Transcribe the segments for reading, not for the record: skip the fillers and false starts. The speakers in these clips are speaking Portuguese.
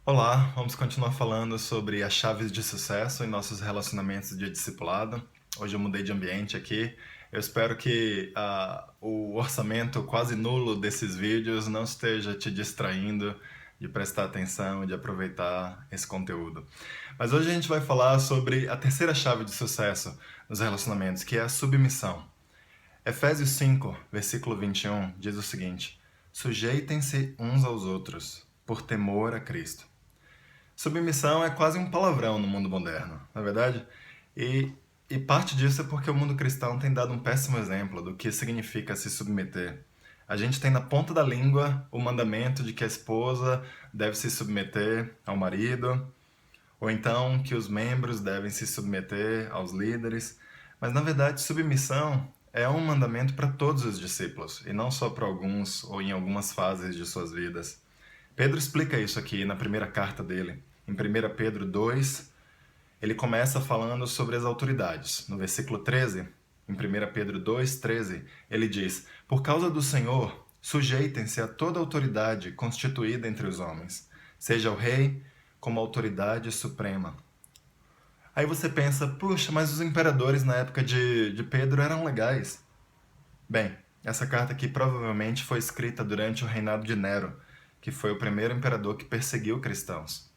Olá, vamos continuar falando sobre as chaves de sucesso em nossos relacionamentos de discipulado. Hoje eu mudei de ambiente aqui. Eu espero que o orçamento quase nulo desses vídeos não esteja te distraindo de prestar atenção, de aproveitar esse conteúdo. Mas hoje a gente vai falar sobre a terceira chave de sucesso nos relacionamentos, que é a submissão. Efésios 5, versículo 21, diz o seguinte: Sujeitem-se uns aos outros, por temor a Cristo. Submissão é quase um palavrão no mundo moderno, na verdade? E, e parte disso é porque o mundo cristão tem dado um péssimo exemplo do que significa se submeter. A gente tem na ponta da língua o mandamento de que a esposa deve se submeter ao marido, ou então que os membros devem se submeter aos líderes, mas na verdade submissão é um mandamento para todos os discípulos, e não só para alguns ou em algumas fases de suas vidas. Pedro explica isso aqui na primeira carta dele. Em 1 Pedro 2, ele começa falando sobre as autoridades. No versículo 13, em 1 Pedro 2, 13, ele diz: Por causa do Senhor, sujeitem-se a toda autoridade constituída entre os homens, seja o rei como autoridade suprema. Aí você pensa, puxa, mas os imperadores na época de Pedro eram legais. Bem, essa carta aqui provavelmente foi escrita durante o reinado de Nero, que foi o primeiro imperador que perseguiu cristãos.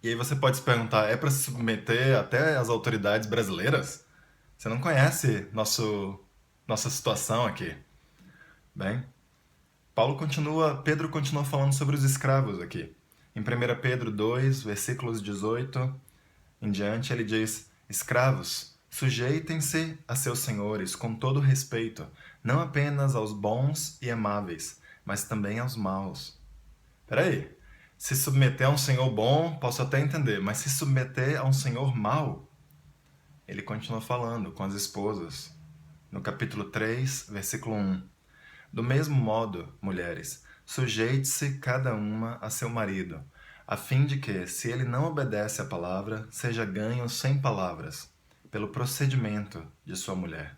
E aí você pode se perguntar, é para se submeter até às autoridades brasileiras? Você não conhece nossa situação aqui. Bem, Pedro continua falando sobre os escravos aqui. Em 1 Pedro 2, versículos 18 em diante, ele diz: Escravos, sujeitem-se a seus senhores com todo respeito, não apenas aos bons e amáveis, mas também aos maus. Peraí, se submeter a um senhor bom, posso até entender, mas se submeter a um senhor mau, ele continua falando com as esposas. No capítulo 3, versículo 1. Do mesmo modo, mulheres, sujeite-se cada uma a seu marido, a fim de que, se ele não obedece à palavra, seja ganho sem palavras, pelo procedimento de sua mulher.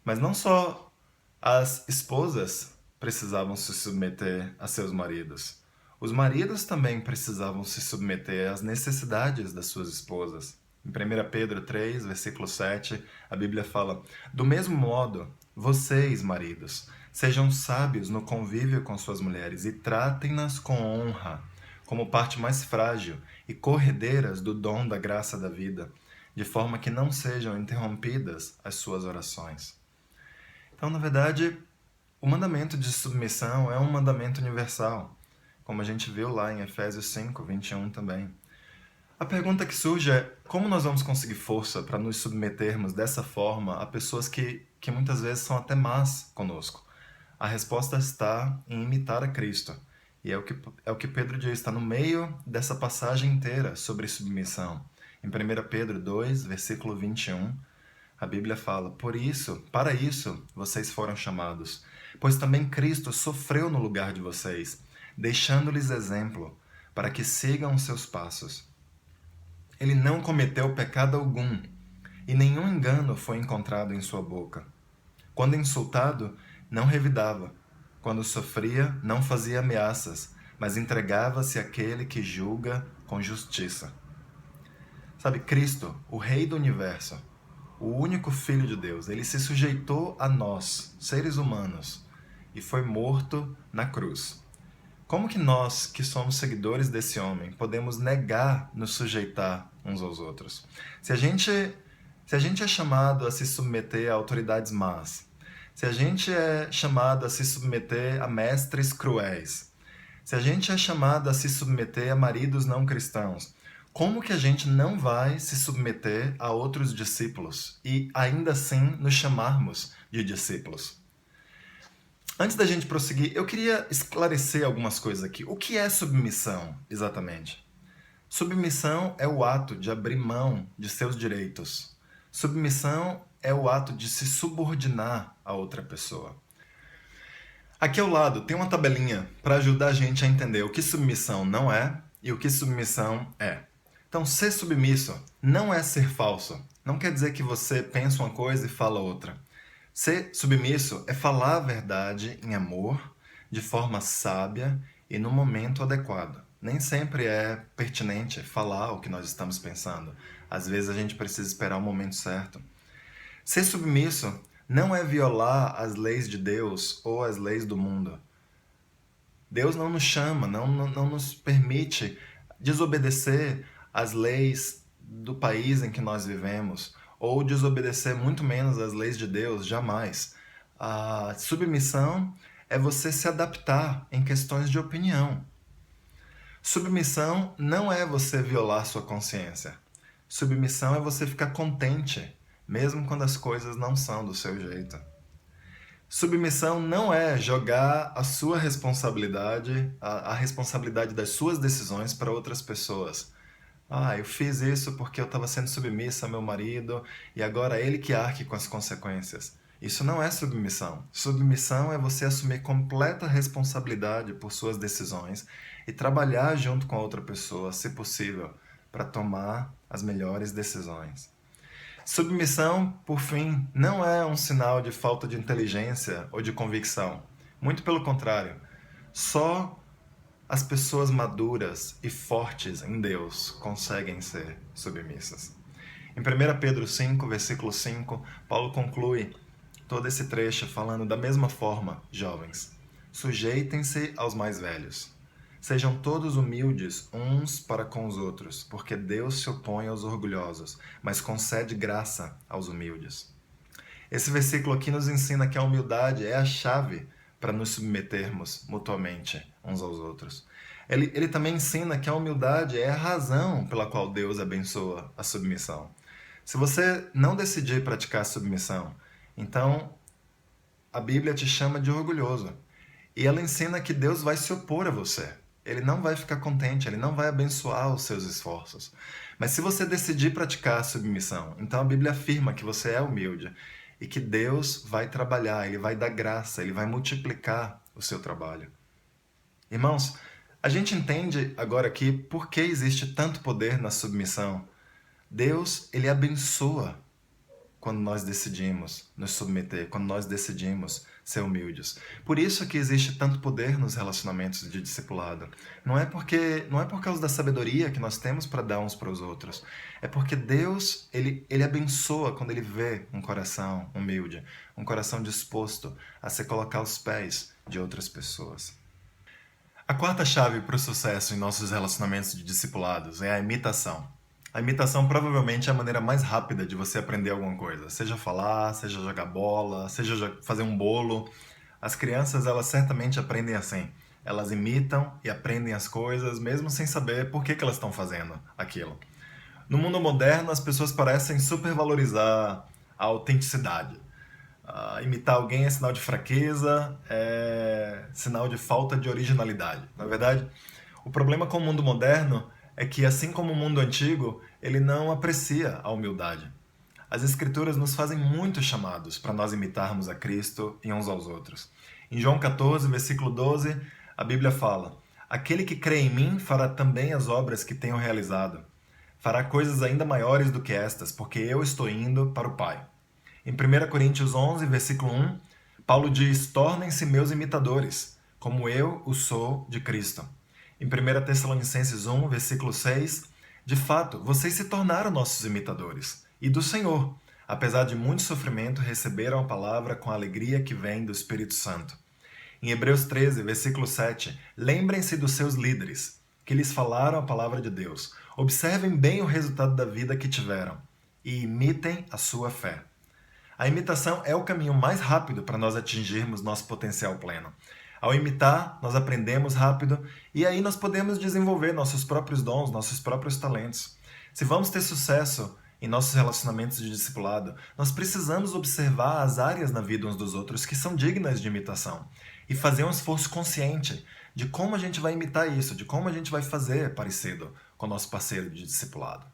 Mas não só as esposas precisavam se submeter a seus maridos. Os maridos também precisavam se submeter às necessidades das suas esposas. Em 1 Pedro 3, versículo 7, a Bíblia fala: Do mesmo modo, vocês, maridos, sejam sábios no convívio com suas mulheres e tratem-nas com honra, como parte mais frágil e corredeiras do dom da graça da vida, de forma que não sejam interrompidas as suas orações. Então, na verdade, o mandamento de submissão é um mandamento universal, como a gente viu lá em Efésios 5, 21 também. A pergunta que surge é: como nós vamos conseguir força para nos submetermos dessa forma a pessoas que muitas vezes são até más conosco? A resposta está em imitar a Cristo. E é o que Pedro diz, está no meio dessa passagem inteira sobre submissão. Em 1 Pedro 2, versículo 21, a Bíblia fala: para isso vocês foram chamados, pois também Cristo sofreu no lugar de vocês, deixando-lhes exemplo, para que sigam os seus passos. Ele não cometeu pecado algum, e nenhum engano foi encontrado em sua boca. Quando insultado, não revidava. Quando sofria, não fazia ameaças, mas entregava-se àquele que julga com justiça. Sabe, Cristo, o Rei do Universo, o único Filho de Deus, ele se sujeitou a nós, seres humanos, e foi morto na cruz. Como que nós, que somos seguidores desse homem, podemos negar nos sujeitar uns aos outros? Se a gente é chamado a se submeter a autoridades más, se a gente é chamado a se submeter a mestres cruéis, se a gente é chamado a se submeter a maridos não cristãos, como que a gente não vai se submeter a outros discípulos e ainda assim nos chamarmos de discípulos? Antes da gente prosseguir, eu queria esclarecer algumas coisas aqui. O que é submissão, exatamente? Submissão é o ato de abrir mão de seus direitos. Submissão é o ato de se subordinar a outra pessoa. Aqui ao lado tem uma tabelinha para ajudar a gente a entender o que submissão não é e o que submissão é. Então, ser submisso não é ser falso. Não quer dizer que você pensa uma coisa e fala outra. Ser submisso é falar a verdade em amor, de forma sábia e no momento adequado. Nem sempre é pertinente falar o que nós estamos pensando. Às vezes a gente precisa esperar o momento certo. Ser submisso não é violar as leis de Deus ou as leis do mundo. Deus não nos chama, não nos permite desobedecer às leis do país em que nós vivemos, ou desobedecer muito menos às leis de Deus, jamais. A submissão é você se adaptar em questões de opinião. Submissão não é você violar sua consciência. Submissão é você ficar contente, mesmo quando as coisas não são do seu jeito. Submissão não é jogar a sua responsabilidade, a responsabilidade das suas decisões para outras pessoas. Eu fiz isso porque eu estava sendo submissa ao meu marido e agora é ele que arque com as consequências. Isso não é submissão. Submissão é você assumir completa responsabilidade por suas decisões e trabalhar junto com a outra pessoa, se possível, para tomar as melhores decisões. Submissão, por fim, não é um sinal de falta de inteligência ou de convicção. Muito pelo contrário. Só as pessoas maduras e fortes em Deus conseguem ser submissas. Em 1 Pedro 5, versículo 5, Paulo conclui todo esse trecho falando da mesma forma, jovens. Sujeitem-se aos mais velhos. Sejam todos humildes uns para com os outros, porque Deus se opõe aos orgulhosos, mas concede graça aos humildes. Esse versículo aqui nos ensina que a humildade é a chave para nos submetermos mutuamente uns aos outros. Ele também ensina que a humildade é a razão pela qual Deus abençoa a submissão. Se você não decidir praticar a submissão, então a Bíblia te chama de orgulhoso. E ela ensina que Deus vai se opor a você. Ele não vai ficar contente, ele não vai abençoar os seus esforços. Mas se você decidir praticar a submissão, então a Bíblia afirma que você é humilde e que Deus vai trabalhar, ele vai dar graça, ele vai multiplicar o seu trabalho. Irmãos, a gente entende agora aqui por que existe tanto poder na submissão. Deus, ele abençoa quando nós decidimos nos submeter, quando nós decidimos ser humildes. Por isso que existe tanto poder nos relacionamentos de discipulado. Não é por causa da sabedoria que nós temos para dar uns para os outros. É porque Deus, ele abençoa quando ele vê um coração humilde, um coração disposto a se colocar aos pés de outras pessoas. A quarta chave para o sucesso em nossos relacionamentos de discipulados é a imitação. A imitação provavelmente é a maneira mais rápida de você aprender alguma coisa. Seja falar, seja jogar bola, seja fazer um bolo. As crianças, elas certamente aprendem assim. Elas imitam e aprendem as coisas, mesmo sem saber por que elas estão fazendo aquilo. No mundo moderno, as pessoas parecem supervalorizar a autenticidade. Imitar alguém é sinal de fraqueza, é sinal de falta de originalidade. Na verdade, o problema com o mundo moderno é que, assim como o mundo antigo, ele não aprecia a humildade. As Escrituras nos fazem muitos chamados para nós imitarmos a Cristo e uns aos outros. Em João 14, versículo 12, a Bíblia fala: Aquele que crê em mim fará também as obras que tenho realizado. Fará coisas ainda maiores do que estas, porque eu estou indo para o Pai. Em 1 Coríntios 11, versículo 1, Paulo diz: Tornem-se meus imitadores, como eu o sou de Cristo. Em 1 Tessalonicenses 1, versículo 6, de fato, vocês se tornaram nossos imitadores, e do Senhor, apesar de muito sofrimento, receberam a palavra com a alegria que vem do Espírito Santo. Em Hebreus 13, versículo 7, lembrem-se dos seus líderes, que lhes falaram a palavra de Deus. Observem bem o resultado da vida que tiveram, e imitem a sua fé. A imitação é o caminho mais rápido para nós atingirmos nosso potencial pleno. Ao imitar, nós aprendemos rápido e aí nós podemos desenvolver nossos próprios dons, nossos próprios talentos. Se vamos ter sucesso em nossos relacionamentos de discipulado, nós precisamos observar as áreas na vida uns dos outros que são dignas de imitação e fazer um esforço consciente de como a gente vai imitar isso, de como a gente vai fazer parecido com o nosso parceiro de discipulado.